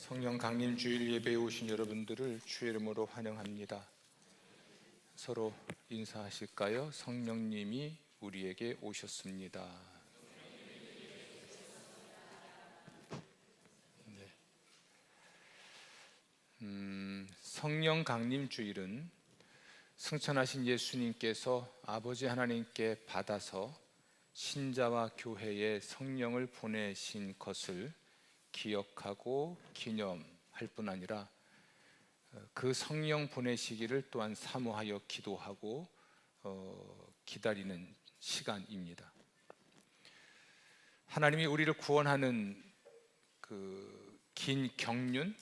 성령 강림 주일 예배에 오신 여러분들을 주의 이름으로 환영합니다. 서로 인사하실까요? 성령님이 우리에게 오셨습니다. 성령 강림 주일은 승천하신 예수님께서 아버지 하나님께 받아서 신자와 교회에 성령을 보내신 것을 기억하고 기념할 뿐 아니라 그 성령 보내시기를 또한 사모하여 기도하고 기다리는 시간입니다. 하나님이 우리를 구원하는 그 긴 경륜,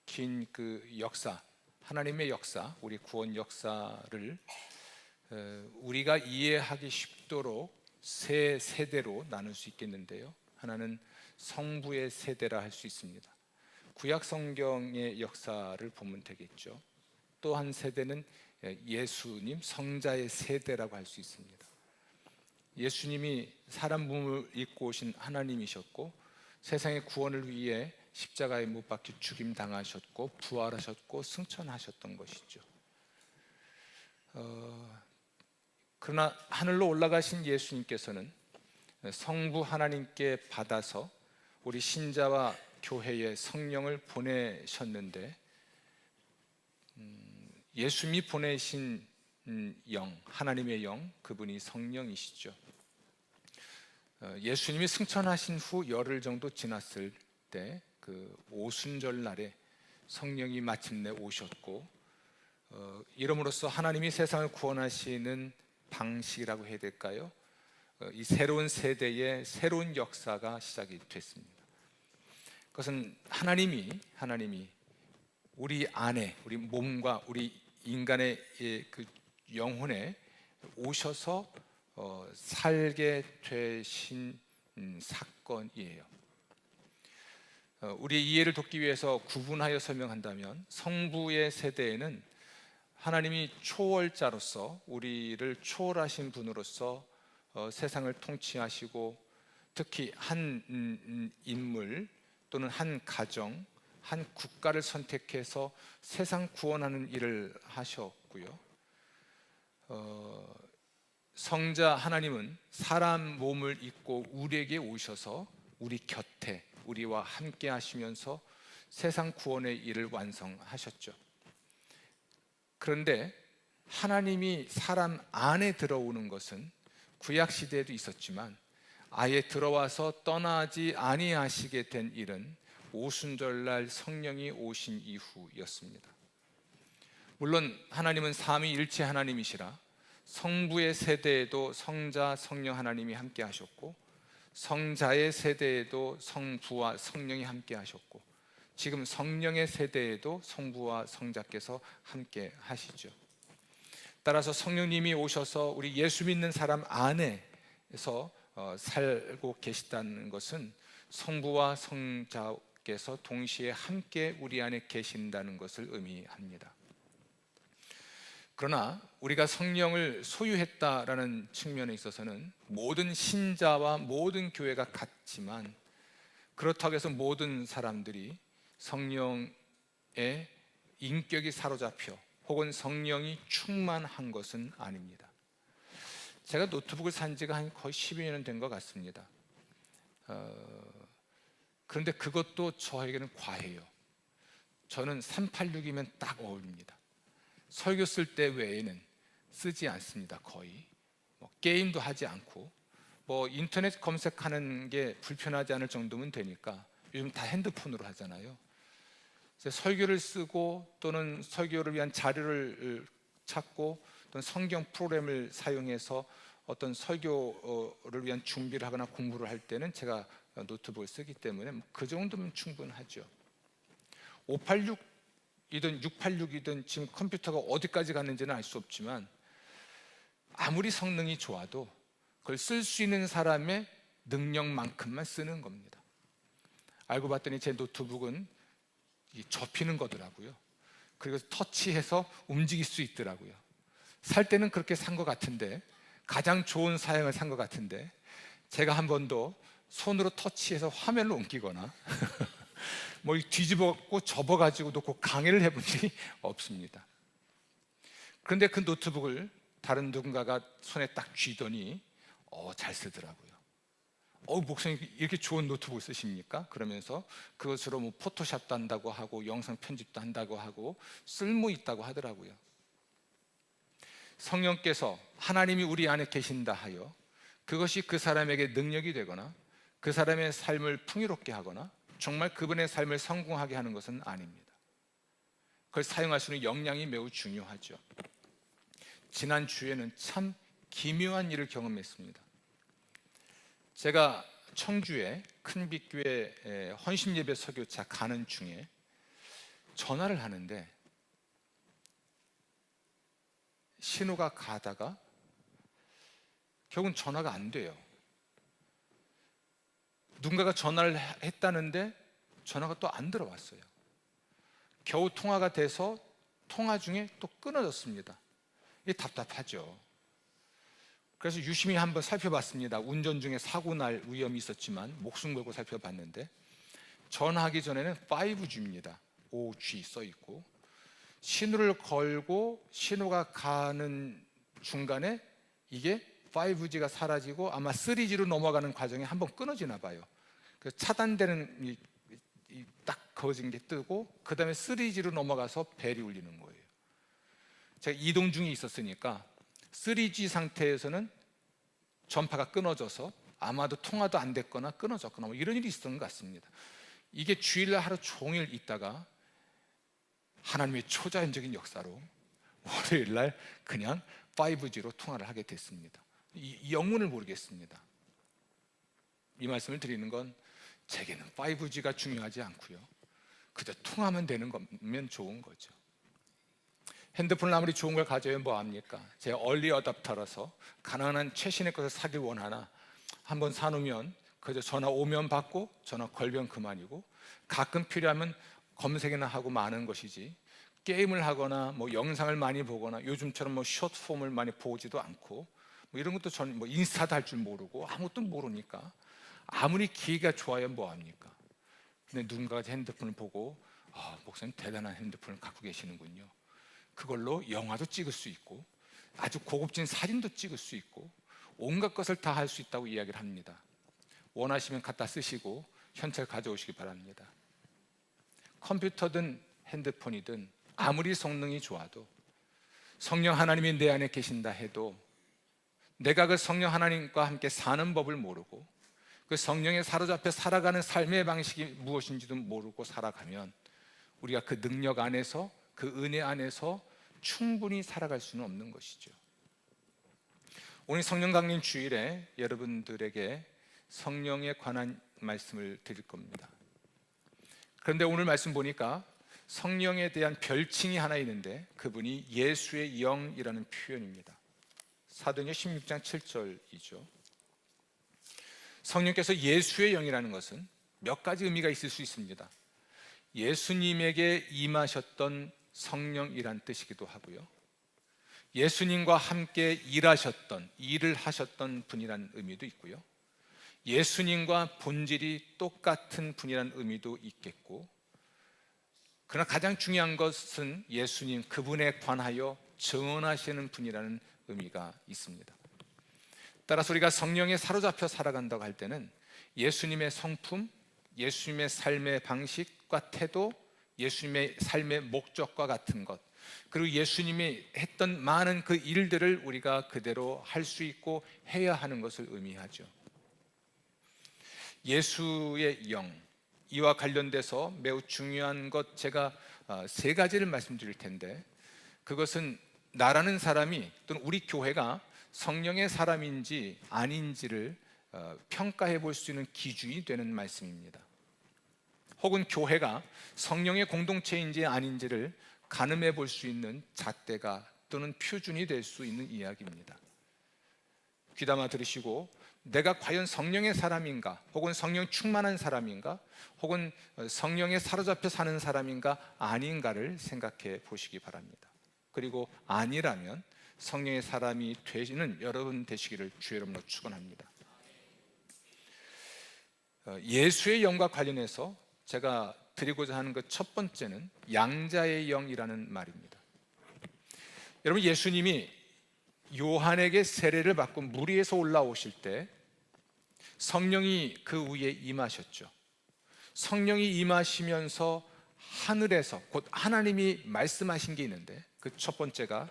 긴 그 역사, 하나님의 역사, 우리 구원 역사를 우리가 이해하기 쉽도록 세 세대로 나눌 수 있겠는데요. 하나는 성부의 세대라 할 수 있습니다. 구약 성경의 역사를 보면 되겠죠. 또 한 세대는 예수님 성자의 세대라고 할 수 있습니다. 예수님이 사람 몸을 입고 오신 하나님이셨고 세상의 구원을 위해 십자가에 못 박혀 죽임 당하셨고 부활하셨고 승천하셨던 것이죠. 그러나 하늘로 올라가신 예수님께서는 성부 하나님께 받아서 우리 신자와 교회에 성령을 보내셨는데 예수님이 보내신 영, 하나님의 영, 그분이 성령이시죠. 예수님이 승천하신 후 열흘 정도 지났을 때 그 오순절 날에 성령이 마침내 오셨고 이름으로써 하나님이 세상을 구원하시는 방식이라고 해야 될까요? 이 새로운 세대의 새로운 역사가 시작이 됐습니다. 그것은 하나님이 우리 안에, 우리 몸과 우리 인간의 그 영혼에 오셔서 살게 되신 사건이에요. 우리의 이해를 돕기 위해서 구분하여 설명한다면 성부의 세대에는 하나님이 초월자로서 우리를 초월하신 분으로서 세상을 통치하시고 특히 한 인물 또는 한 가정, 한 국가를 선택해서 세상 구원하는 일을 하셨고요. 성자 하나님은 사람 몸을 입고 우리에게 오셔서 우리 곁에 우리와 함께 하시면서 세상 구원의 일을 완성하셨죠. 그런데 하나님이 사람 안에 들어오는 것은 구약 시대에도 있었지만 아예 들어와서 떠나지 아니하시게 된 일은 오순절날 성령이 오신 이후였습니다. 물론 하나님은 삼위일체 하나님이시라 성부의 세대에도 성자, 성령 하나님이 함께 하셨고 성자의 세대에도 성부와 성령이 함께 하셨고 지금 성령의 세대에도 성부와 성자께서 함께 하시죠. 따라서 성령님이 오셔서 우리 예수 믿는 사람 안에서 살고 계시다는 것은 성부와 성자께서 동시에 함께 우리 안에 계신다는 것을 의미합니다. 그러나 우리가 성령을 소유했다라는 측면에 있어서는 모든 신자와 모든 교회가 같지만 그렇다고 해서 모든 사람들이 성령의 인격이 사로잡혀 혹은 성령이 충만한 것은 아닙니다. 제가 노트북을 산 지가 한 거의 12년 된 것 같습니다. 그런데 그것도 저에게는 과해요. 저는 386이면 딱 어울립니다. 설교 쓸 때 외에는 쓰지 않습니다. 거의 게임도 하지 않고 인터넷 검색하는 게 불편하지 않을 정도면 되니까 요즘 다 핸드폰으로 하잖아요. 설교를 쓰고 또는 설교를 위한 자료를 찾고 또는 성경 프로그램을 사용해서 어떤 설교를 위한 준비를 하거나 공부를 할 때는 제가 노트북을 쓰기 때문에 그 정도면 충분하죠. 586이든 686이든 지금 컴퓨터가 어디까지 갔는지는 알 수 없지만 아무리 성능이 좋아도 그걸 쓸 수 있는 사람의 능력만큼만 쓰는 겁니다. 알고 봤더니 제 노트북은 접히는 거더라고요. 그리고 터치해서 움직일 수 있더라고요. 살 때는 그렇게 산 것 같은데 가장 좋은 사양을 산 것 같은데 제가 한 번도 손으로 터치해서 화면을 옮기거나 뭐 뒤집었고 접어가지고 놓고 강의를 해본 적이 없습니다. 그런데 그 노트북을 다른 누군가가 손에 딱 쥐더니 잘 쓰더라고요. 목사님 이렇게 좋은 노트북 쓰십니까? 그러면서 그것으로 뭐 포토샵도 한다고 하고 영상 편집도 한다고 하고 쓸모 있다고 하더라고요. 성령께서 하나님이 우리 안에 계신다 하여 그것이 그 사람에게 능력이 되거나 그 사람의 삶을 풍요롭게 하거나 정말 그분의 삶을 성공하게 하는 것은 아닙니다. 그걸 사용할 수 있는 역량이 매우 중요하죠. 지난 주에는 참 기묘한 일을 경험했습니다. 제가 청주의 큰빛교회 헌신예배 설교차 가는 중에 전화를 하는데 신호가 가다가 결국은 전화가 안 돼요. 누군가가 전화를 했다는데 전화가 또 안 들어왔어요. 겨우 통화가 돼서 통화 중에 또 끊어졌습니다. 이게 답답하죠. 그래서 유심히 한번 살펴봤습니다. 운전 중에 사고 날 위험이 있었지만 목숨 걸고 살펴봤는데 전화하기 전에는 5G입니다. 5G 써 있고 신호를 걸고 신호가 가는 중간에 이게 5G가 사라지고 아마 3G로 넘어가는 과정에 한번 끊어지나 봐요. 그래서 차단되는 딱 그어진 게 뜨고 그 다음에 3G로 넘어가서 벨이 울리는 거예요. 제가 이동 중에 있었으니까 3G 상태에서는 전파가 끊어져서 아마도 통화도 안 됐거나 끊어졌거나 뭐 이런 일이 있었던 것 같습니다. 이게 주일날 하루 종일 있다가 하나님의 초자연적인 역사로 월요일날 그냥 5G로 통화를 하게 됐습니다. 이 영문을 모르겠습니다. 이 말씀을 드리는 건 제게는 5G가 중요하지 않고요, 그저 통화만 되는 거면 좋은 거죠. 핸드폰을 아무리 좋은 걸 가져야 뭐합니까? 제가 얼리 어답터라서 가난한 최신의 것을 사길 원하나 한번 사놓으면 그저 전화 오면 받고 전화 걸면 그만이고 가끔 필요하면 검색이나 하고 마는 것이지 게임을 하거나 뭐 영상을 많이 보거나 요즘처럼 뭐 숏폼을 많이 보지도 않고 뭐 이런 것도 저는 뭐 인스타도 할 줄 모르고 아무것도 모르니까 아무리 기회가 좋아야 뭐합니까? 근데 누군가가 핸드폰을 보고 목사님 대단한 핸드폰을 갖고 계시는군요. 그걸로 영화도 찍을 수 있고 아주 고급진 사진도 찍을 수 있고 온갖 것을 다 할 수 있다고 이야기를 합니다. 원하시면 갖다 쓰시고 현찰 가져오시기 바랍니다. 컴퓨터든 핸드폰이든 아무리 성능이 좋아도 성령 하나님이 내 안에 계신다 해도 내가 그 성령 하나님과 함께 사는 법을 모르고 그 성령에 사로잡혀 살아가는 삶의 방식이 무엇인지도 모르고 살아가면 우리가 그 능력 안에서 그 은혜 안에서 충분히 살아갈 수는 없는 것이죠. 오늘 성령 강림 주일에 여러분들에게 성령에 관한 말씀을 드릴 겁니다. 그런데 오늘 말씀 보니까 성령에 대한 별칭이 하나 있는데 그분이 예수의 영이라는 표현입니다. 사도행전 16장 7절이죠. 성령께서 예수의 영이라는 것은 몇 가지 의미가 있을 수 있습니다. 예수님에게 임하셨던 성령이란 뜻이기도 하고요, 예수님과 함께 일을 하셨던 분이란 의미도 있고요, 예수님과 본질이 똑같은 분이란 의미도 있겠고, 그러나 가장 중요한 것은 예수님 그분에 관하여 증언하시는 분이라는 의미가 있습니다. 따라서 우리가 성령에 사로잡혀 살아간다고 할 때는 예수님의 성품, 예수님의 삶의 방식과 태도, 예수님의 삶의 목적과 같은 것, 그리고 예수님이 했던 많은 그 일들을 우리가 그대로 할 수 있고 해야 하는 것을 의미하죠. 예수의 영, 이와 관련돼서 매우 중요한 것 제가 세 가지를 말씀드릴 텐데, 그것은 나라는 사람이 또는 우리 교회가 성령의 사람인지 아닌지를 평가해 볼 수 있는 기준이 되는 말씀입니다. 혹은 교회가 성령의 공동체인지 아닌지를 가늠해 볼 수 있는 잣대가 또는 표준이 될 수 있는 이야기입니다. 귀담아 들으시고 내가 과연 성령의 사람인가, 혹은 성령 충만한 사람인가, 혹은 성령에 사로잡혀 사는 사람인가 아닌가를 생각해 보시기 바랍니다. 그리고 아니라면 성령의 사람이 되시는 여러분 되시기를 주의 이름으로 축원합니다. 예수의 영과 관련해서 제가 드리고자 하는 그 첫 번째는 양자의 영이라는 말입니다. 여러분, 예수님이 요한에게 세례를 받고 물 위에서 올라오실 때 성령이 그 위에 임하셨죠. 성령이 임하시면서 하늘에서 곧 하나님이 말씀하신 게 있는데, 그 첫 번째가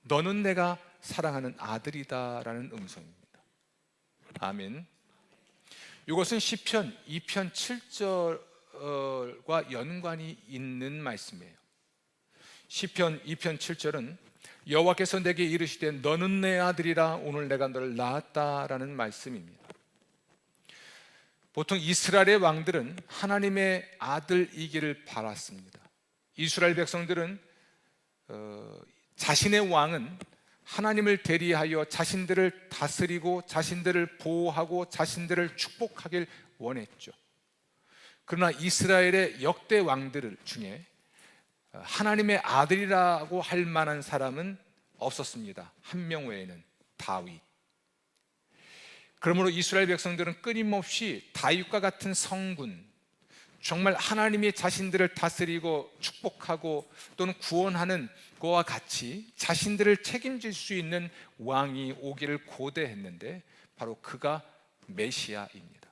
너는 내가 사랑하는 아들이다 라는 음성입니다. 아멘. 이것은 시편 2편 7절과 연관이 있는 말씀이에요. 시편 2편 7절은 여호와께서 내게 이르시되 너는 내 아들이라 오늘 내가 너를 낳았다라는 말씀입니다. 보통 이스라엘의 왕들은 하나님의 아들이기를 바랐습니다. 이스라엘 백성들은 자신의 왕은 하나님을 대리하여 자신들을 다스리고 자신들을 보호하고 자신들을 축복하길 원했죠. 그러나 이스라엘의 역대 왕들 중에 하나님의 아들이라고 할 만한 사람은 없었습니다. 한 명 외에는 다윗. 그러므로 이스라엘 백성들은 끊임없이 다윗과 같은 성군, 정말 하나님이 자신들을 다스리고 축복하고 또는 구원하는 그와 같이 자신들을 책임질 수 있는 왕이 오기를 고대했는데 바로 그가 메시아입니다.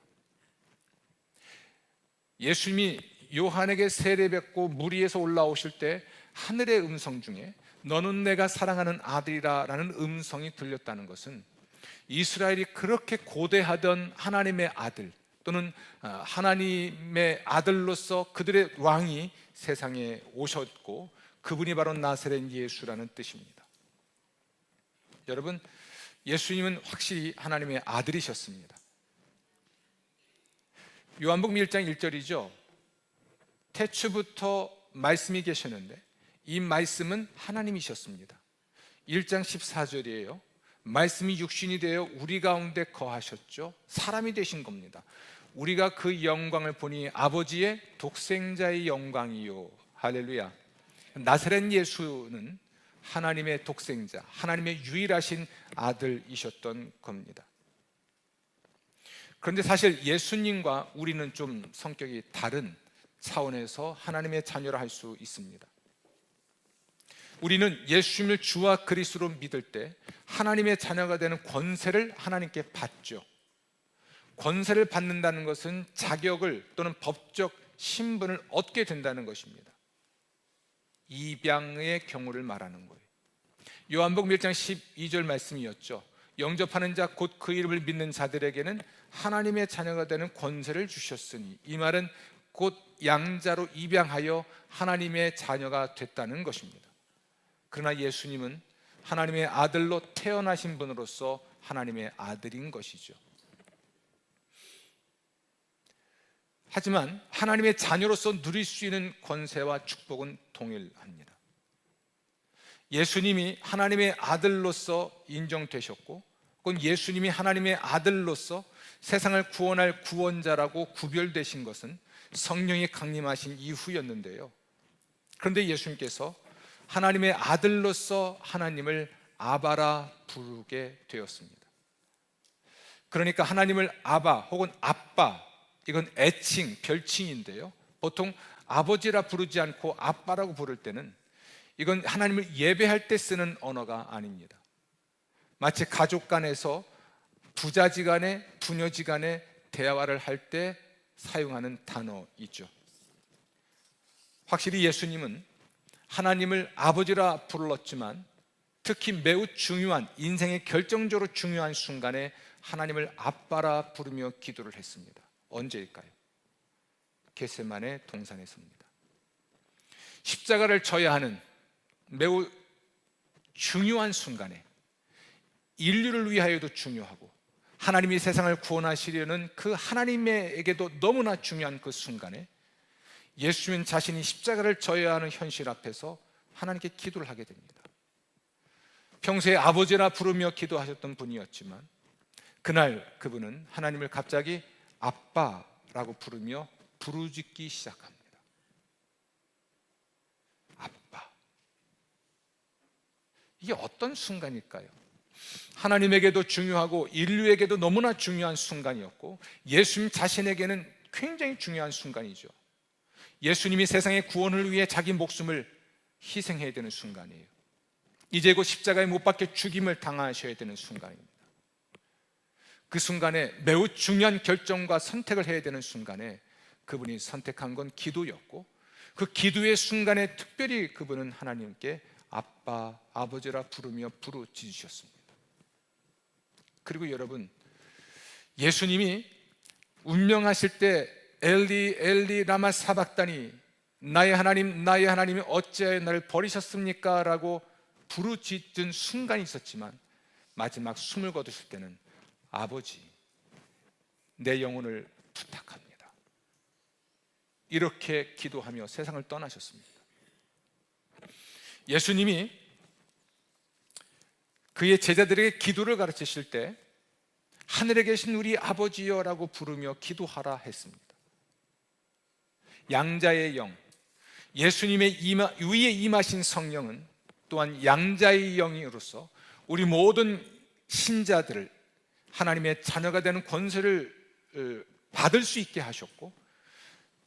예수님이 요한에게 세례받고 물 위에서 올라오실 때 하늘의 음성 중에 너는 내가 사랑하는 아들이라 라는 음성이 들렸다는 것은 이스라엘이 그렇게 고대하던 하나님의 아들 또는 하나님의 아들로서 그들의 왕이 세상에 오셨고 그분이 바로 나사렛 예수라는 뜻입니다. 여러분, 예수님은 확실히 하나님의 아들이셨습니다. 요한복음 1장 1절이죠. 태초부터 말씀이 계셨는데 이 말씀은 하나님이셨습니다. 1장 14절이에요. 말씀이 육신이 되어 우리 가운데 거하셨죠. 사람이 되신 겁니다. 우리가 그 영광을 보니 아버지의 독생자의 영광이요. 할렐루야. 나사렛 예수는 하나님의 독생자, 하나님의 유일하신 아들이셨던 겁니다. 그런데 사실 예수님과 우리는 좀 성격이 다른 차원에서 하나님의 자녀라 할 수 있습니다. 우리는 예수님을 주와 그리스도로 믿을 때 하나님의 자녀가 되는 권세를 하나님께 받죠. 권세를 받는다는 것은 자격을 또는 법적 신분을 얻게 된다는 것입니다. 입양의 경우를 말하는 거예요. 요한복음 1장 12절 말씀이었죠. 영접하는 자 곧 그 이름을 믿는 자들에게는 하나님의 자녀가 되는 권세를 주셨으니, 이 말은 곧 양자로 입양하여 하나님의 자녀가 됐다는 것입니다. 그러나 예수님은 하나님의 아들로 태어나신 분으로서 하나님의 아들인 것이죠. 하지만 하나님의 자녀로서 누릴 수 있는 권세와 축복은 동일합니다. 예수님이 하나님의 아들로서 인정되셨고, 그건 예수님이 하나님의 아들로서 세상을 구원할 구원자라고 구별되신 것은 성령이 강림하신 이후였는데요. 그런데 예수님께서 하나님의 아들로서 하나님을 아바라 부르게 되었습니다. 그러니까 하나님을 아바 혹은 아빠, 이건 애칭, 별칭인데요. 보통 아버지라 부르지 않고 아빠라고 부를 때는 이건 하나님을 예배할 때 쓰는 언어가 아닙니다. 마치 가족 간에서 부자지간에 부녀지간에 대화를 할 때 사용하는 단어이죠. 확실히 예수님은 하나님을 아버지라 불렀지만 특히 매우 중요한, 인생의 결정적으로 중요한 순간에 하나님을 아빠라 부르며 기도를 했습니다. 언제일까요? 겟세마네 동산에서입니다. 십자가를 져야 하는 매우 중요한 순간에, 인류를 위하여도 중요하고 하나님이 세상을 구원하시려는 그 하나님에게도 너무나 중요한 그 순간에 예수님은 자신이 십자가를 져야 하는 현실 앞에서 하나님께 기도를 하게 됩니다. 평소에 아버지라 부르며 기도하셨던 분이었지만 그날 그분은 하나님을 갑자기 아빠라고 부르며 부르짖기 시작합니다. 아빠. 이게 어떤 순간일까요? 하나님에게도 중요하고 인류에게도 너무나 중요한 순간이었고 예수님 자신에게는 굉장히 중요한 순간이죠. 예수님이 세상의 구원을 위해 자기 목숨을 희생해야 되는 순간이에요. 이제 곧 십자가에 못 박혀 죽임을 당하셔야 되는 순간입니다. 그 순간에 매우 중요한 결정과 선택을 해야 되는 순간에 그분이 선택한 건 기도였고, 그 기도의 순간에 특별히 그분은 하나님께 아빠, 아버지라 부르며 부르짖으셨습니다. 그리고 여러분, 예수님이 운명하실 때 엘리 엘리 라마 사박다니, 나의 하나님 나의 하나님이 어찌하여 나를 버리셨습니까? 라고 부르짖은 순간이 있었지만, 마지막 숨을 거두실 때는 아버지, 내 영혼을 부탁합니다, 이렇게 기도하며 세상을 떠나셨습니다. 예수님이 그의 제자들에게 기도를 가르치실 때 하늘에 계신 우리 아버지여 라고 부르며 기도하라 했습니다. 양자의 영, 예수님의 위에 임하신 성령은 또한 양자의 영으로서 우리 모든 신자들을 하나님의 자녀가 되는 권세를 받을 수 있게 하셨고,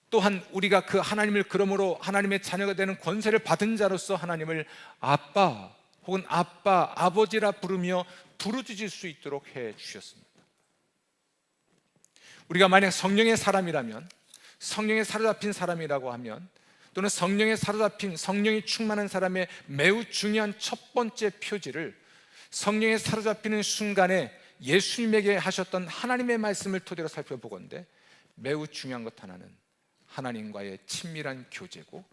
또한 우리가 그 하나님을 그러므로 하나님의 자녀가 되는 권세를 받은 자로서 하나님을 아빠 혹은 아빠, 아버지라 부르며 부르짖을 수 있도록 해 주셨습니다. 우리가 만약 성령의 사람이라면, 성령에 사로잡힌 사람이라고 하면, 또는 성령에 사로잡힌, 성령이 충만한 사람의 매우 중요한 첫 번째 표지를 성령에 사로잡히는 순간에 예수님에게 하셨던 하나님의 말씀을 토대로 살펴보건대, 매우 중요한 것 하나는 하나님과의 친밀한 교제고,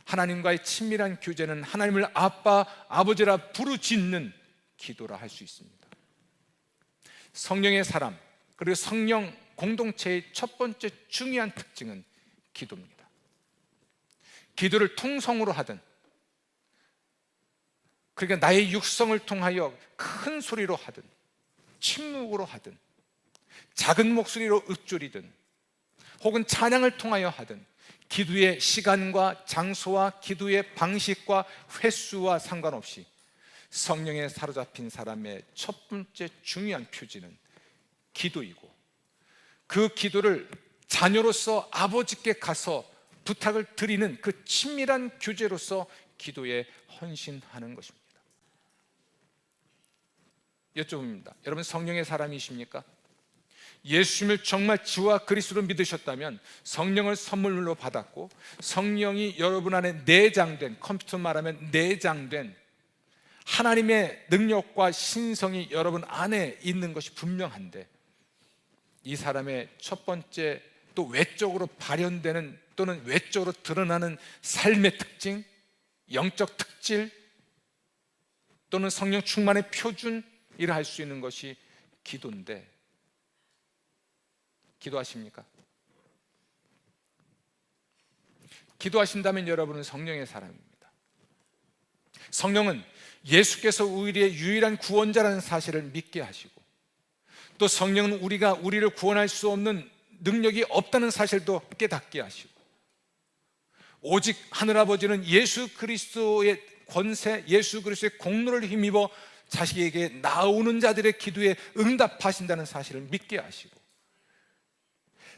하나님과의 친밀한 교제는 하나님을 아빠, 아버지라 부르짖는 기도라 할 수 있습니다. 성령의 사람, 그리고 성령 공동체의 첫 번째 중요한 특징은 기도입니다. 기도를 통성으로 하든, 그러니까 나의 육성을 통하여 큰 소리로 하든, 침묵으로 하든, 작은 목소리로 읊조리든, 혹은 찬양을 통하여 하든, 기도의 시간과 장소와 기도의 방식과 횟수와 상관없이 성령에 사로잡힌 사람의 첫 번째 중요한 표지는 기도이고, 그 기도를 자녀로서 아버지께 가서 부탁을 드리는 그 친밀한 교제로서 기도에 헌신하는 것입니다. 여쭤봅니다. 여러분, 성령의 사람이십니까? 예수님을 정말 주와 그리스도로 믿으셨다면 성령을 선물로 받았고, 성령이 여러분 안에 내장된, 컴퓨터 말하면 내장된 하나님의 능력과 신성이 여러분 안에 있는 것이 분명한데, 이 사람의 첫 번째 또 외적으로 발현되는 또는 외적으로 드러나는 삶의 특징, 영적 특질 또는 성령 충만의 표준이라 할 수 있는 것이 기도인데, 기도하십니까? 기도하신다면 여러분은 성령의 사람입니다. 성령은 예수께서 우리의 유일한 구원자라는 사실을 믿게 하시고, 또 성령은 우리를 구원할 수 없는 능력이 없다는 사실도 깨닫게 하시고, 오직 하늘아버지는 예수 그리스도의 권세, 예수 그리스도의 공로를 힘입어 자식에게 나오는 자들의 기도에 응답하신다는 사실을 믿게 하시고,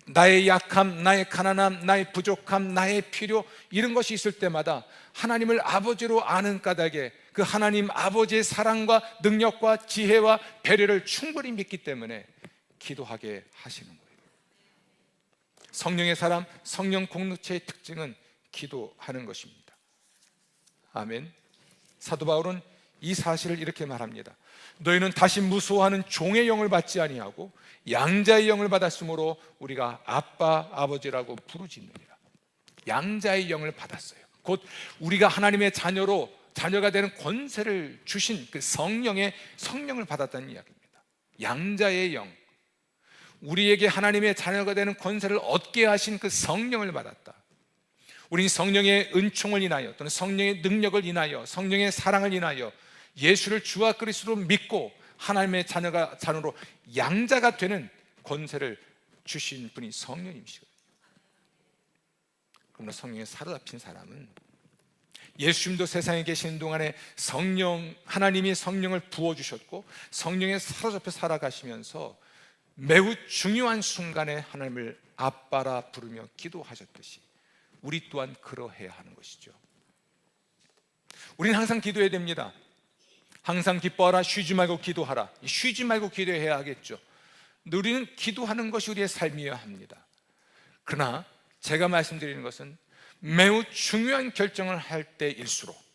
나의 약함, 나의 가난함, 나의 부족함, 나의 필요, 이런 것이 있을 때마다 하나님을 아버지로 아는 까닭에 그 하나님 아버지의 사랑과 능력과 지혜와 배려를 충분히 믿기 때문에 기도하게 하시는 거예요. 성령의 사람, 성령 공동체의 특징은 기도하는 것입니다. 아멘. 사도 바울은 이 사실을 이렇게 말합니다. 너희는 다시 무수하는 종의 영을 받지 아니하고 양자의 영을 받았으므로 우리가 아빠, 아버지라고 부르짖느니라. 양자의 영을 받았어요. 곧 우리가 하나님의 자녀가 되는 권세를 주신 그 성령을 받았다는 이야기입니다. 양자의 영, 우리에게 하나님의 자녀가 되는 권세를 얻게 하신 그 성령을 받았다. 우린 성령의 은총을 인하여 또는 성령의 능력을 인하여, 성령의 사랑을 인하여 예수를 주와 그리스도로 믿고 하나님의 자녀로 양자가 되는 권세를 주신 분이 성령님이시거든요. 그러나 성령에 사로잡힌 사람은 예수님도 세상에 계신 동안에 하나님이 성령을 부어주셨고 성령에 사로잡혀 살아가시면서 매우 중요한 순간에 하나님을 아빠라 부르며 기도하셨듯이 우리 또한 그러해야 하는 것이죠. 우리는 항상 기도해야 됩니다. 항상 기뻐하라, 쉬지 말고 기도하라. 쉬지 말고 기도해야 하겠죠. 우리는 기도하는 것이 우리의 삶이어야 합니다. 그러나 제가 말씀드리는 것은 매우 중요한 결정을 할 때일수록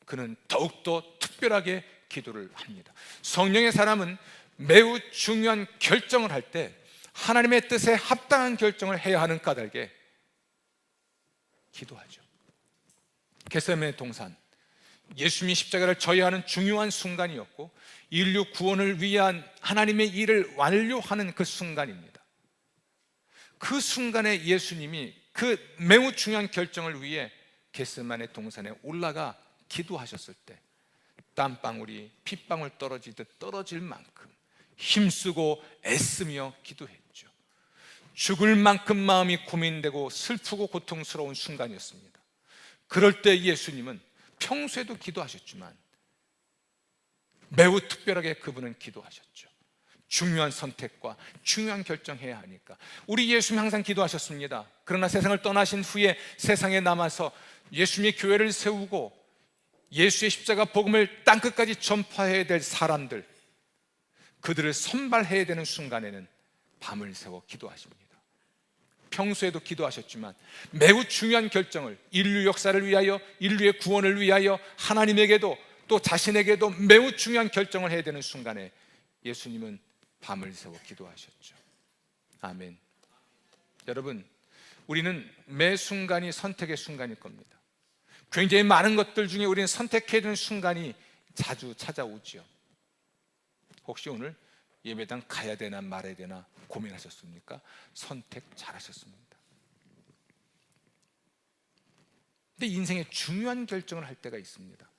그는 더욱더 특별하게 기도를 합니다. 성령의 사람은 매우 중요한 결정을 할 때 하나님의 뜻에 합당한 결정을 해야 하는 까닭에 기도하죠. 겟세마네 동산, 예수님이 십자가를 져야 하는 중요한 순간이었고 인류 구원을 위한 하나님의 일을 완료하는 그 순간입니다. 그 순간에 예수님이 그 매우 중요한 결정을 위해 겟세마네 동산에 올라가 기도하셨을 때 땀방울이 핏방울 떨어지듯 떨어질 만큼 힘쓰고 애쓰며 기도했죠. 죽을 만큼 마음이 고민되고 슬프고 고통스러운 순간이었습니다. 그럴 때 예수님은 평소에도 기도하셨지만 매우 특별하게 그분은 기도하셨죠. 중요한 선택과 중요한 결정해야 하니까. 우리 예수님 항상 기도하셨습니다. 그러나 세상을 떠나신 후에 세상에 남아서 예수님의 교회를 세우고 예수의 십자가 복음을 땅끝까지 전파해야 될 사람들, 그들을 선발해야 되는 순간에는 밤을 새워 기도하십니다. 평소에도 기도하셨지만 매우 중요한 결정을 인류 역사를 위하여, 인류의 구원을 위하여, 하나님에게도 또 자신에게도 매우 중요한 결정을 해야 되는 순간에 예수님은 밤을 새워 기도하셨죠. 아멘. 여러분, 우리는 매 순간이 선택의 순간일 겁니다. 굉장히 많은 것들 중에 우리는 선택해야 되는 순간이 자주 찾아오지요. 혹시 오늘 예배당 가야 되나 말아야 되나 고민하셨습니까? 선택 잘하셨습니다. 근데 인생에 중요한 결정을 할 때가 있습니다.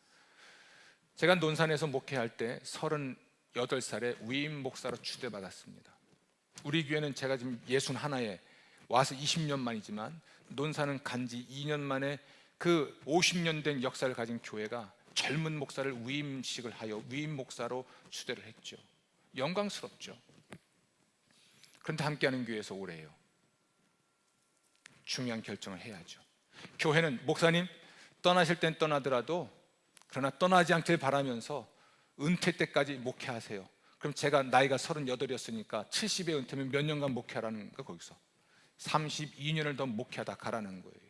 제가 논산에서 목회할 때 38살에 위임 목사로 추대받았습니다. 우리 교회는 제가 지금 61에 와서 20년 만이지만 논산은 간지 2년 만에 그 50년 된 역사를 가진 교회가 젊은 목사를 위임식을 하여 위임 목사로 추대를 했죠. 영광스럽죠. 그런데 함께하는 교회에서 오래요. 중요한 결정을 해야죠. 교회는 목사님 떠나실 땐 떠나더라도 그러나 떠나지 않길 바라면서 은퇴 때까지 목회하세요. 그럼 제가 나이가 38이었으니까 70에 은퇴면 몇 년간 목회하라는 거, 거기서 32년을 더 목회하다 가라는 거예요.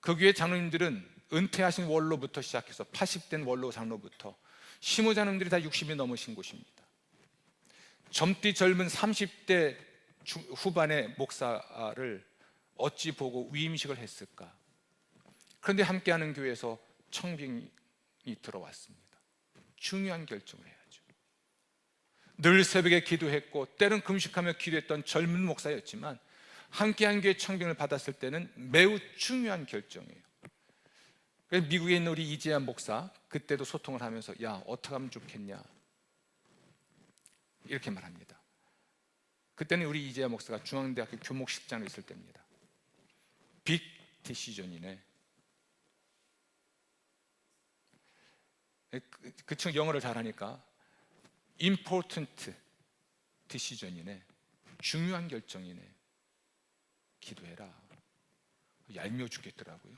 그 교회 장로님들은 은퇴하신 원로부터 시작해서 80된 원로 장로부터 시무장님들이 다 60이 넘으신 곳입니다. 젊디 젊은 30대 후반의 목사를 어찌 보고 위임식을 했을까? 그런데 함께하는 교회에서 청빙이 들어왔습니다. 중요한 결정을 해야죠. 늘 새벽에 기도했고 때는 금식하며 기도했던 젊은 목사였지만 함께한 교회 청빙을 받았을 때는 매우 중요한 결정이에요. 미국에 있는 우리 이재한 목사, 그때도 소통을 하면서 야, 어떻게 하면 좋겠냐 이렇게 말합니다. 그때는 우리 이재한 목사가 중앙대학교 교목실장으로 있을 때입니다. 빅 디시전이네. 그 친구 영어를 잘하니까 important decision이네. 중요한 결정이네. 기도해라. 얄미워 죽겠더라고요.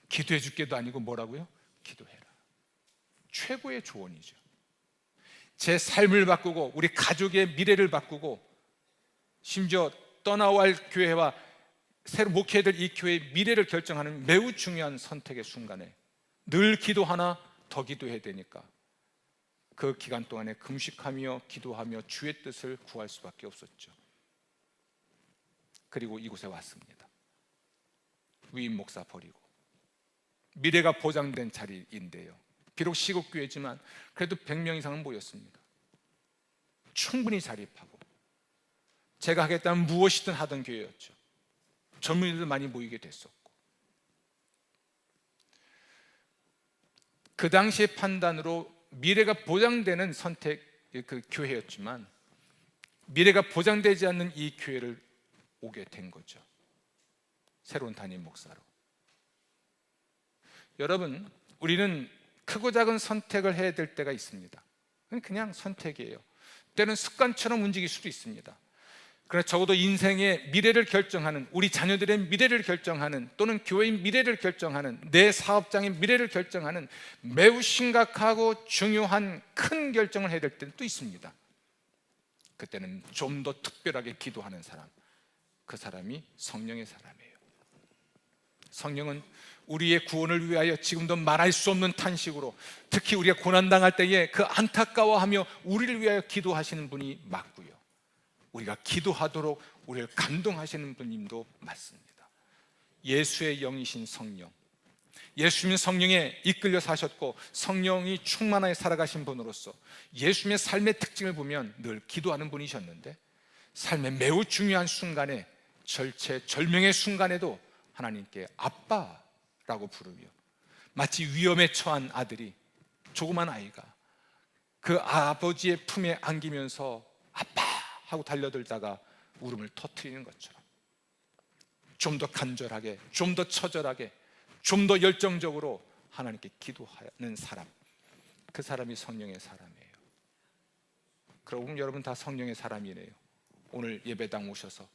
기도해 줄게도 아니고 뭐라고요? 기도해라. 최고의 조언이죠. 제 삶을 바꾸고 우리 가족의 미래를 바꾸고 심지어 떠나갈 교회와 새로 목회해야 될 이 교회의 미래를 결정하는 매우 중요한 선택의 순간에 늘 기도 하나 더 기도해야 되니까 그 기간 동안에 금식하며 기도하며 주의 뜻을 구할 수밖에 없었죠. 그리고 이곳에 왔습니다. 위임 목사 버리고 미래가 보장된 자리인데요. 비록 시국교회지만 그래도 100명 이상은 모였습니다. 충분히 자립하고 제가 하겠다면 무엇이든 하던 교회였죠. 젊은이들 많이 모이게 됐었고 그 당시의 판단으로 미래가 보장되는 선택 그 교회였지만 미래가 보장되지 않는 이 교회를 오게 된 거죠. 새로운 담임 목사로. 여러분, 우리는 크고 작은 선택을 해야 될 때가 있습니다. 그냥 선택이에요. 때는 습관처럼 움직일 수도 있습니다. 그러나 적어도 인생의 미래를 결정하는, 우리 자녀들의 미래를 결정하는, 또는 교회의 미래를 결정하는, 내 사업장의 미래를 결정하는 매우 심각하고 중요한 큰 결정을 해야 될 때도 있습니다. 그때는 좀 더 특별하게 기도하는 사람, 그 사람이 성령의 사람이에요. 성령은 우리의 구원을 위하여 지금도 말할 수 없는 탄식으로, 특히 우리가 고난당할 때에 그 안타까워하며 우리를 위하여 기도하시는 분이 맞고요, 우리가 기도하도록 우리를 감동하시는 분님도 맞습니다. 예수의 영이신 성령, 예수님은 성령에 이끌려 사셨고 성령이 충만하여 살아가신 분으로서 예수님의 삶의 특징을 보면 늘 기도하는 분이셨는데, 삶의 매우 중요한 순간에, 절체절명의 순간에도 하나님께 아빠라고 부르며, 마치 위험에 처한 아들이, 조그만 아이가 그 아버지의 품에 안기면서 아빠 하고 달려들다가 울음을 터뜨리는 것처럼 좀 더 간절하게, 좀 더 처절하게, 좀 더 열정적으로 하나님께 기도하는 사람, 그 사람이 성령의 사람이에요. 그러고 보면 여러분 다 성령의 사람이네요. 오늘 예배당 오셔서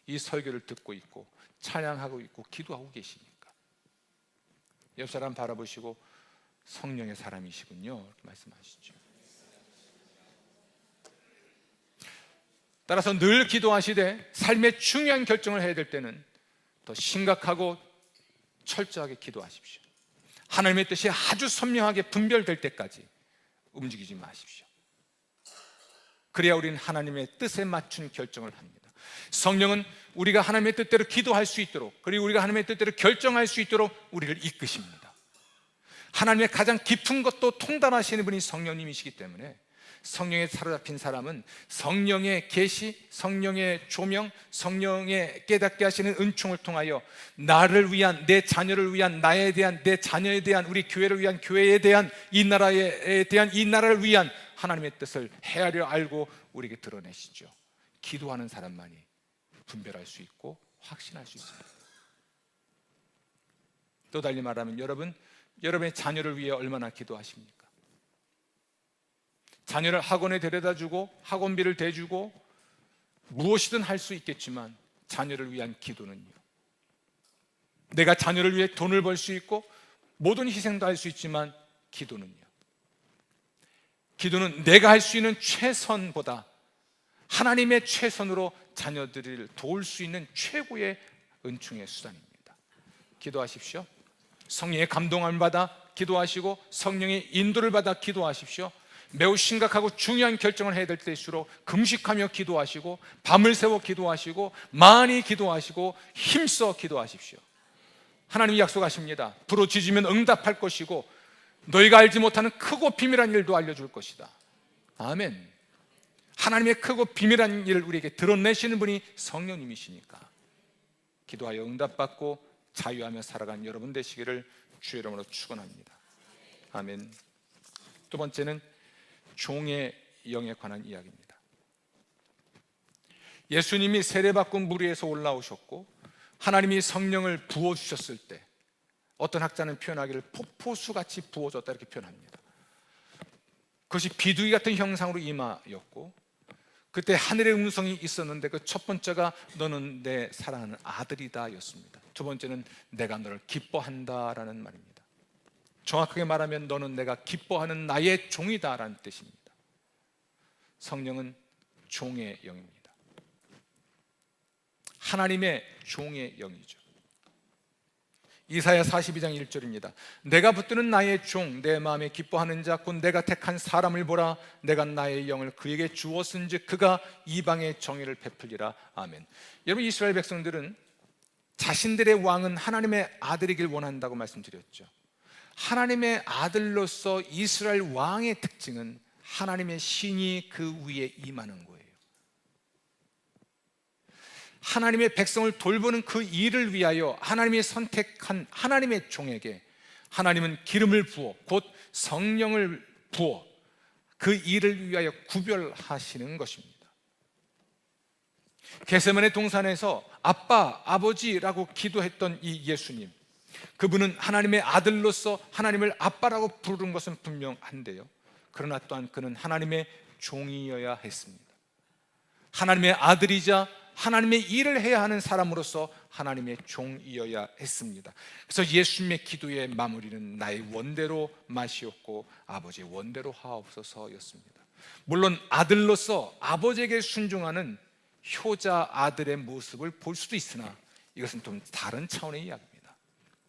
이 설교를 듣고 있고 찬양하고 있고 기도하고 계시니까 옆 사람 바라보시고 성령의 사람이시군요 이렇게 말씀하시죠. 따라서 늘 기도하시되 삶의 중요한 결정을 해야 될 때는 더 심각하고 철저하게 기도하십시오. 하나님의 뜻이 아주 선명하게 분별될 때까지 움직이지 마십시오. 그래야 우리는 하나님의 뜻에 맞춘 결정을 합니다. 성령은 우리가 하나님의 뜻대로 기도할 수 있도록, 그리고 우리가 하나님의 뜻대로 결정할 수 있도록 우리를 이끄십니다. 하나님의 가장 깊은 것도 통달하시는 분이 성령님이시기 때문에 성령에 사로잡힌 사람은 성령의 계시, 성령의 조명, 성령의 깨닫게 하시는 은총을 통하여 나를 위한, 내 자녀를 위한, 나에 대한, 내 자녀에 대한, 우리 교회를 위한, 교회에 대한, 이 나라에 대한, 이 나라를 위한 하나님의 뜻을 헤아려 알고 우리에게 드러내시죠. 기도하는 사람만이 분별할 수 있고 확신할 수 있습니다. 또 달리 말하면 여러분의 자녀를 위해 얼마나 기도하십니까? 자녀를 학원에 데려다주고 학원비를 대주고 무엇이든 할 수 있겠지만 자녀를 위한 기도는요, 내가 자녀를 위해 돈을 벌 수 있고 모든 희생도 할 수 있지만 기도는 내가 할 수 있는 최선보다 하나님의 최선으로 자녀들을 도울 수 있는 최고의 은총의 수단입니다. 기도하십시오. 성령의 감동을 받아 기도하시고 성령의 인도를 받아 기도하십시오. 매우 심각하고 중요한 결정을 해야 될 때일수록 금식하며 기도하시고 밤을 새워 기도하시고 많이 기도하시고 힘써 기도하십시오. 하나님이 약속하십니다. 부르짖으면 응답할 것이고 너희가 알지 못하는 크고 비밀한 일도 알려줄 것이다. 아멘. 하나님의 크고 비밀한 일을 우리에게 드러내시는 분이 성령님이시니까 기도하여 응답받고 자유하며 살아가는 여러분 되시기를 주의 이름으로 축원합니다. 아멘. 두 번째는 종의 영에 관한 이야기입니다. 예수님이 세례받고 물 위에서 올라오셨고 하나님이 성령을 부어주셨을 때 어떤 학자는 표현하기를 폭포수같이 부어졌다 이렇게 표현합니다. 그것이 비둘기 같은 형상으로 임하였고 그때 하늘의 음성이 있었는데 그 첫 번째가 너는 내 사랑하는 아들이다 였습니다. 두 번째는 내가 너를 기뻐한다 라는 말입니다. 정확하게 말하면 너는 내가 기뻐하는 나의 종이다 라는 뜻입니다. 성령은 종의 영입니다. 하나님의 종의 영이죠. 이사야 42장 1절입니다. 내가 붙드는 나의 종, 내 마음에 기뻐하는 자 곧 내가 택한 사람을 보라. 내가 나의 영을 그에게 주었은즉 그가 이방의 정의를 베풀리라. 아멘. 여러분, 이스라엘 백성들은 자신들의 왕은 하나님의 아들이길 원한다고 말씀드렸죠. 하나님의 아들로서 이스라엘 왕의 특징은 하나님의 신이 그 위에 임하는 거예요. 하나님의 백성을 돌보는 그 일을 위하여 하나님이 선택한 하나님의 종에게 하나님은 기름을 부어 곧 성령을 부어 그 일을 위하여 구별하시는 것입니다. 겟세마네 동산에서 아빠, 아버지라고 기도했던 이 예수님, 그분은 하나님의 아들로서 하나님을 아빠라고 부르는 것은 분명한데요, 그러나 또한 그는 하나님의 종이어야 했습니다. 하나님의 아들이자 하나님의 일을 해야 하는 사람으로서 하나님의 종이어야 했습니다. 그래서 예수님의 기도의 마무리는 나의 원대로 마시옵고 아버지의 원대로 하옵소서였습니다. 물론 아들로서 아버지에게 순종하는 효자 아들의 모습을 볼 수도 있으나 이것은 좀 다른 차원의 이야기입니다.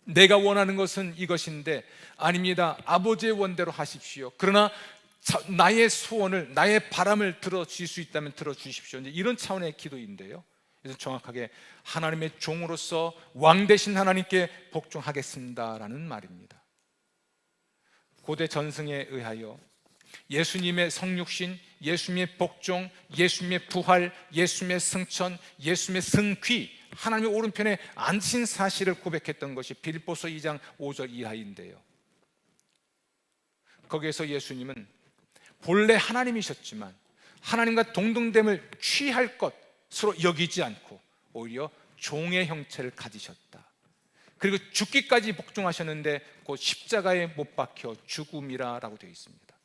내가 원하는 것은 이것인데 아닙니다. 아버지의 원대로 하십시오. 그러나 나의 소원을, 나의 바람을 들어주실 수 있다면 들어주십시오. 이런 차원의 기도인데요, 그래서 정확하게 하나님의 종으로서 왕 되신 하나님께 복종하겠습니다라는 말입니다. 고대 전승에 의하여 예수님의 성육신, 예수님의 복종, 예수님의 부활, 예수님의 승천, 예수님의 승귀, 하나님의 오른편에 앉으신 사실을 고백했던 것이 빌립보서 2장 5절 이하인데요, 거기에서 예수님은 본래 하나님이셨지만 하나님과 동등됨을 취할 것으로 여기지 않고 오히려 종의 형체를 가지셨다. 그리고 죽기까지 복종하셨는데 곧 십자가에 못 박혀 죽음이라고 되어 있습니다.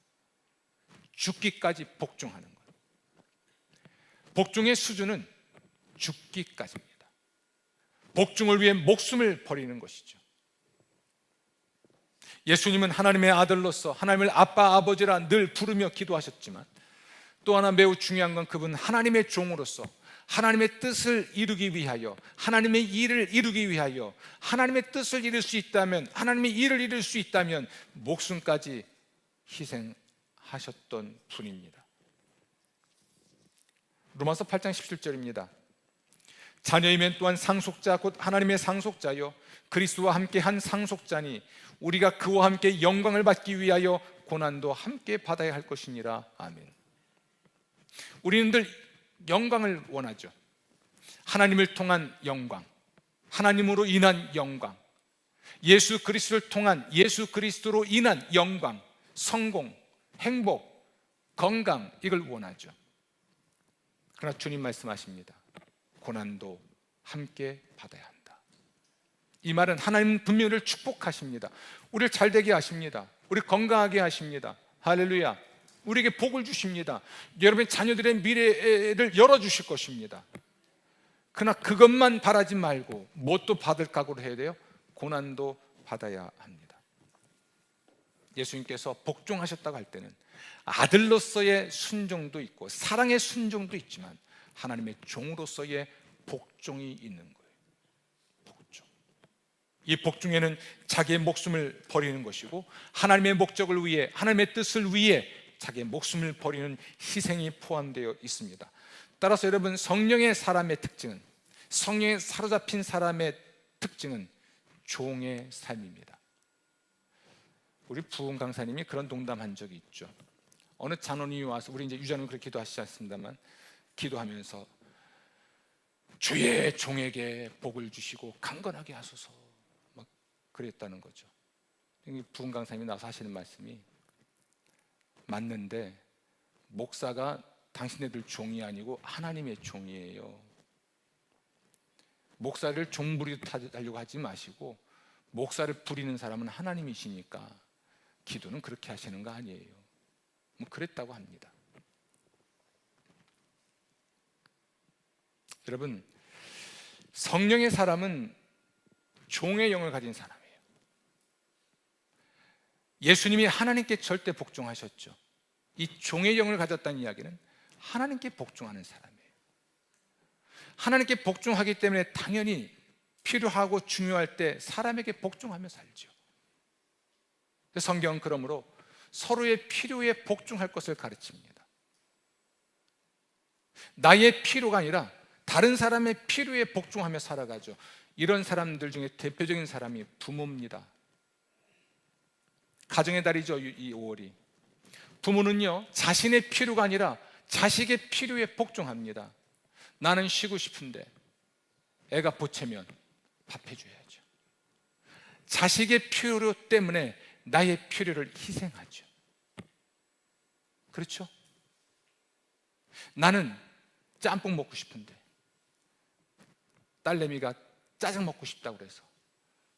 죽기까지 복종하는 것, 복종의 수준은 죽기까지입니다. 복종을 위해 목숨을 버리는 것이죠. 예수님은 하나님의 아들로서 하나님을 아빠, 아버지라 늘 부르며 기도하셨지만 또 하나 매우 중요한 건 그분 하나님의 종으로서 하나님의 뜻을 이루기 위하여, 하나님의 일을 이루기 위하여, 하나님의 뜻을 이룰 수 있다면, 하나님의 일을 이룰 수 있다면 목숨까지 희생하셨던 분입니다. 로마서 8장 17절입니다. 자녀이면 또한 상속자 곧 하나님의 상속자요 그리스도와 함께 한 상속자니 우리가 그와 함께 영광을 받기 위하여 고난도 함께 받아야 할 것이니라. 아멘. 우리는 늘 영광을 원하죠. 하나님을 통한 영광, 하나님으로 인한 영광, 예수 그리스도를 통한, 예수 그리스도로 인한 영광, 성공, 행복, 건강, 이걸 원하죠. 그러나 주님 말씀하십니다. 고난도 함께 받아야 한다. 이 말은 하나님 분명히 축복하십니다. 우리를 잘되게 하십니다. 우리 건강하게 하십니다. 할렐루야. 우리에게 복을 주십니다. 여러분의 자녀들의 미래를 열어주실 것입니다. 그러나 그것만 바라지 말고 뭣도 받을 각오를 해야 돼요? 고난도 받아야 합니다. 예수님께서 복종하셨다고 할 때는 아들로서의 순종도 있고 사랑의 순종도 있지만 하나님의 종으로서의 복종이 있는 거예요. 복종. 이 복종에는 자기의 목숨을 버리는 것이고 하나님의 목적을 위해, 하나님의 뜻을 위해 자기의 목숨을 버리는 희생이 포함되어 있습니다. 따라서 여러분, 성령의 사람의 특징은, 성령에 사로잡힌 사람의 특징은 종의 삶입니다. 우리 부흥 강사님이 그런 농담한 적이 있죠. 어느 잔원이 와서, 우리 이제 유자는 그렇게 기도하시지 않습니다만, 기도하면서 주의 종에게 복을 주시고 강건하게 하소서 막 그랬다는 거죠. 부흥 강사님이 나와서 하시는 말씀이, 맞는데 목사가 당신네들 종이 아니고 하나님의 종이에요. 목사를 종부리하려고 하지 마시고 목사를 부리는 사람은 하나님이시니까 기도는 그렇게 하시는 거 아니에요. 뭐 그랬다고 합니다. 여러분, 성령의 사람은 종의 영을 가진 사람이에요. 예수님이 하나님께 절대 복종하셨죠. 이 종의 영을 가졌다는 이야기는 하나님께 복종하는 사람이에요. 하나님께 복종하기 때문에 당연히 필요하고 중요할 때 사람에게 복종하며 살죠. 성경은 그러므로 서로의 필요에 복종할 것을 가르칩니다. 나의 필요가 아니라 다른 사람의 필요에 복종하며 살아가죠. 이런 사람들 중에 대표적인 사람이 부모입니다. 가정의 달이죠, 이 5월이. 부모는요, 자신의 필요가 아니라 자식의 필요에 복종합니다. 나는 쉬고 싶은데 애가 보채면 밥 해줘야죠. 자식의 필요 때문에 나의 필요를 희생하죠. 그렇죠? 나는 짬뽕 먹고 싶은데 딸내미가 짜장 먹고 싶다고 그래서,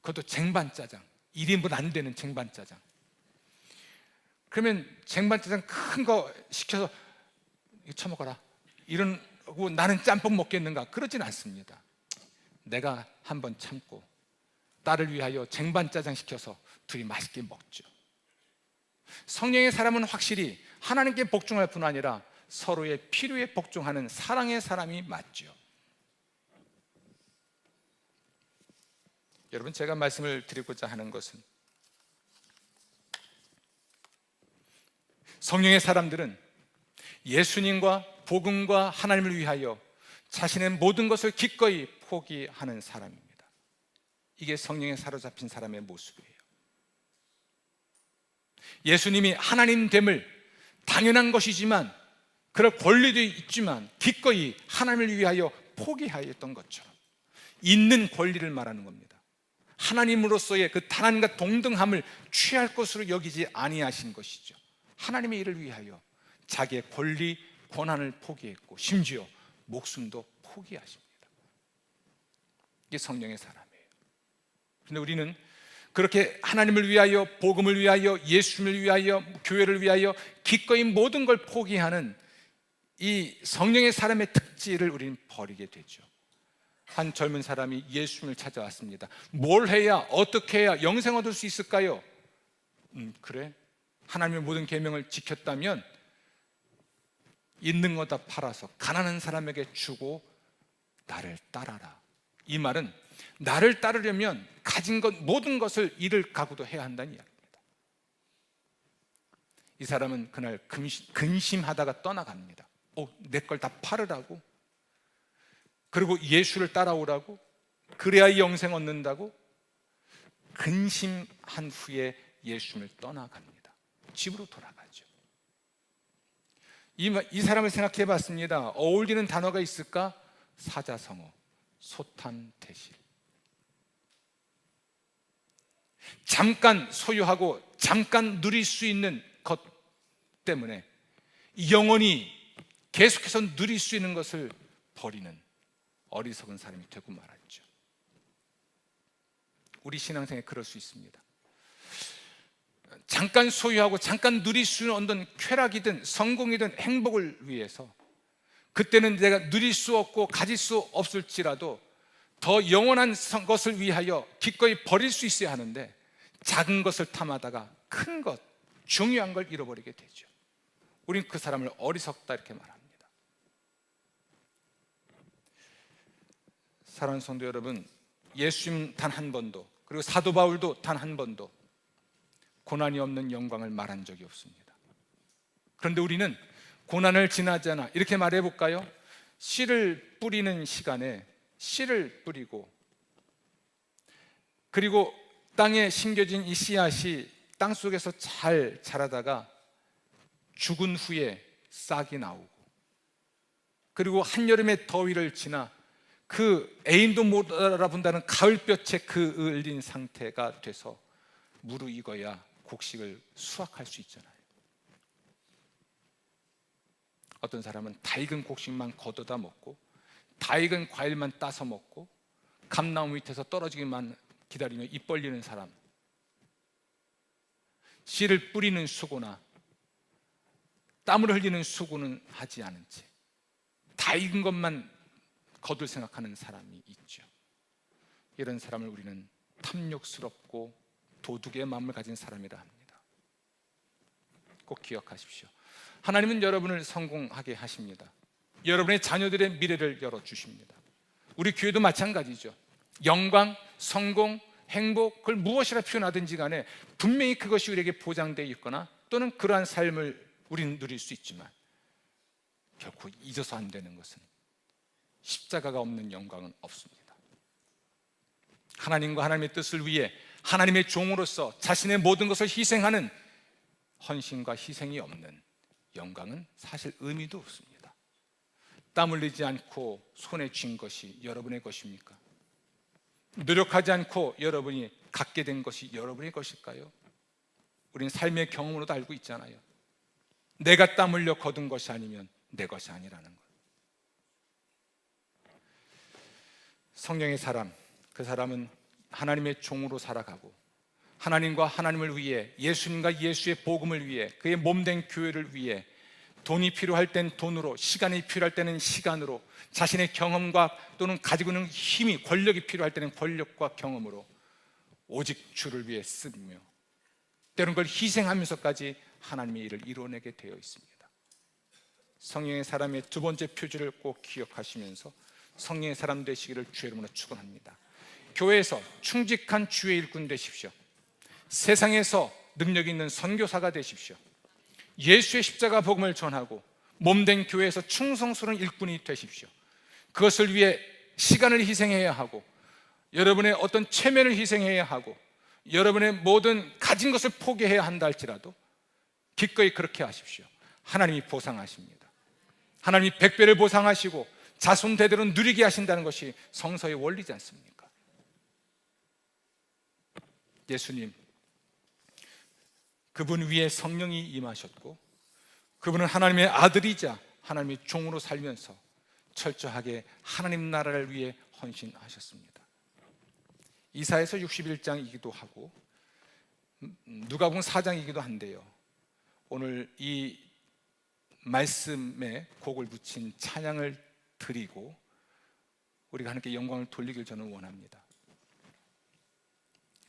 그것도 쟁반짜장, 1인분 안 되는 쟁반짜장. 그러면 쟁반짜장 큰 거 시켜서 이거 처먹어라, 이런 나는 짬뽕 먹겠는가? 그러진 않습니다. 내가 한번 참고 딸을 위하여 쟁반짜장 시켜서 둘이 맛있게 먹죠. 성령의 사람은 확실히 하나님께 복종할 뿐 아니라 서로의 필요에 복종하는 사랑의 사람이 맞죠. 여러분, 제가 말씀을 드리고자 하는 것은 성령의 사람들은 예수님과 복음과 하나님을 위하여 자신의 모든 것을 기꺼이 포기하는 사람입니다. 이게 성령에 사로잡힌 사람의 모습이에요. 예수님이 하나님됨을 당연한 것이지만, 그럴 권리도 있지만 기꺼이 하나님을 위하여 포기하였던 것처럼 있는 권리를 말하는 겁니다. 하나님으로서의 그 하나님과 동등함을 취할 것으로 여기지 아니하신 것이죠. 하나님의 일을 위하여 자기의 권리, 권한을 포기했고 심지어 목숨도 포기하십니다. 이게 성령의 사람이에요. 그런데 우리는 그렇게 하나님을 위하여, 복음을 위하여, 예수님을 위하여, 교회를 위하여 기꺼이 모든 걸 포기하는 이 성령의 사람의 특질을 우리는 버리게 되죠. 한 젊은 사람이 예수님을 찾아왔습니다. 뭘 해야, 어떻게 해야 영생 얻을 수 있을까요? 그래? 하나님의 모든 계명을 지켰다면 있는 거 다 팔아서 가난한 사람에게 주고 나를 따라라. 이 말은 나를 따르려면 가진 것 모든 것을 잃을 각오도 해야 한다는 이야기입니다. 이 사람은 그날 근심하다가 떠나갑니다. 내 걸 다 팔으라고? 그리고 예수를 따라오라고? 그래야 영생 얻는다고? 근심한 후에 예수님을 떠나갑니다. 집으로 돌아가죠. 이 사람을 생각해 봤습니다. 어울리는 단어가 있을까? 사자성어, 소탐대실. 잠깐 소유하고 잠깐 누릴 수 있는 것 때문에 영원히 계속해서 누릴 수 있는 것을 버리는 어리석은 사람이 되고 말았죠. 우리 신앙생에 그럴 수 있습니다. 잠깐 소유하고 잠깐 누릴 수 있는 어떤 쾌락이든 성공이든 행복을 위해서, 그때는 내가 누릴 수 없고 가질 수 없을지라도 더 영원한 것을 위하여 기꺼이 버릴 수 있어야 하는데, 작은 것을 탐하다가 큰 것, 중요한 걸 잃어버리게 되죠. 우린 그 사람을 어리석다 이렇게 말합니다. 사랑하는 성도 여러분, 예수님 단 한 번도, 그리고 사도 바울도 단 한 번도 고난이 없는 영광을 말한 적이 없습니다. 그런데 우리는 고난을 지나잖아 이렇게 말해 볼까요? 씨를 뿌리는 시간에 씨를 뿌리고, 그리고 땅에 심겨진 이 씨앗이 땅속에서 잘 자라다가 죽은 후에 싹이 나오고, 그리고 한여름의 더위를 지나 그 애인도 못 알아본다는 가을볕에 그 을린 상태가 돼서 무르익어야 곡식을 수확할 수 있잖아요. 어떤 사람은 다 익은 곡식만 걷어다 먹고 다 익은 과일만 따서 먹고 감나무 밑에서 떨어지기만 기다리며 입 벌리는 사람, 씨를 뿌리는 수고나 땀을 흘리는 수고는 하지 않은 채 다 익은 것만 거둘 생각하는 사람이 있죠. 이런 사람을 우리는 탐욕스럽고 도둑의 마음을 가진 사람이라 합니다. 꼭 기억하십시오. 하나님은 여러분을 성공하게 하십니다. 여러분의 자녀들의 미래를 열어주십니다. 우리 교회도 마찬가지죠. 영광, 성공, 행복, 그걸 무엇이라 표현하든지 간에 분명히 그것이 우리에게 보장되어 있거나 또는 그러한 삶을 우리는 누릴 수 있지만, 결코 잊어서 안 되는 것은 십자가가 없는 영광은 없습니다. 하나님과 하나님의 뜻을 위해 하나님의 종으로서 자신의 모든 것을 희생하는 헌신과 희생이 없는 영광은 사실 의미도 없습니다. 땀 흘리지 않고 손에 쥔 것이 여러분의 것입니까? 노력하지 않고 여러분이 갖게 된 것이 여러분의 것일까요? 우리는 삶의 경험으로도 알고 있잖아요. 내가 땀 흘려 거둔 것이 아니면 내 것이 아니라는 것. 성령의 사람, 그 사람은 하나님의 종으로 살아가고 하나님과 하나님을 위해, 예수님과 예수의 복음을 위해, 그의 몸된 교회를 위해 돈이 필요할 땐 돈으로, 시간이 필요할 때는 시간으로, 자신의 경험과 또는 가지고 있는 힘이, 권력이 필요할 때는 권력과 경험으로 오직 주를 위해 쓰며, 때로는 그걸 희생하면서까지 하나님의 일을 이루어내게 되어 있습니다. 성령의 사람의 두 번째 표지를 꼭 기억하시면서 성령의 사람 되시기를 주의 이름으로 축원합니다. 교회에서 충직한 주의 일꾼 되십시오. 세상에서 능력 있는 선교사가 되십시오. 예수의 십자가 복음을 전하고 몸된 교회에서 충성스러운 일꾼이 되십시오. 그것을 위해 시간을 희생해야 하고, 여러분의 어떤 체면을 희생해야 하고, 여러분의 모든 가진 것을 포기해야 한다 할지라도 기꺼이 그렇게 하십시오. 하나님이 보상하십니다. 하나님이 100배를 보상하시고 자손 대대로 누리게 하신다는 것이 성서의 원리지 않습니까? 예수님, 그분 위에 성령이 임하셨고, 그분은 하나님의 아들이자 하나님의 종으로 살면서 철저하게 하나님 나라를 위해 헌신하셨습니다. 이사야서 61장이기도 하고 누가복음 4장이기도 한데요, 오늘 이 말씀에 곡을 붙인 찬양을 드리고 우리가 하나님께 영광을 돌리길 저는 원합니다.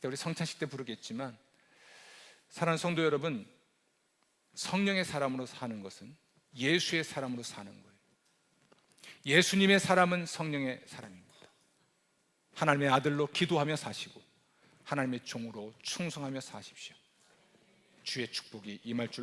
우리 성찬식 때 부르겠지만, 사랑하는 성도 여러분, 성령의 사람으로 사는 것은 예수의 사람으로 사는 거예요. 예수님의 사람은 성령의 사람입니다. 하나님의 아들로 기도하며 사시고 하나님의 종으로 충성하며 사십시오. 주의 축복이 임할 줄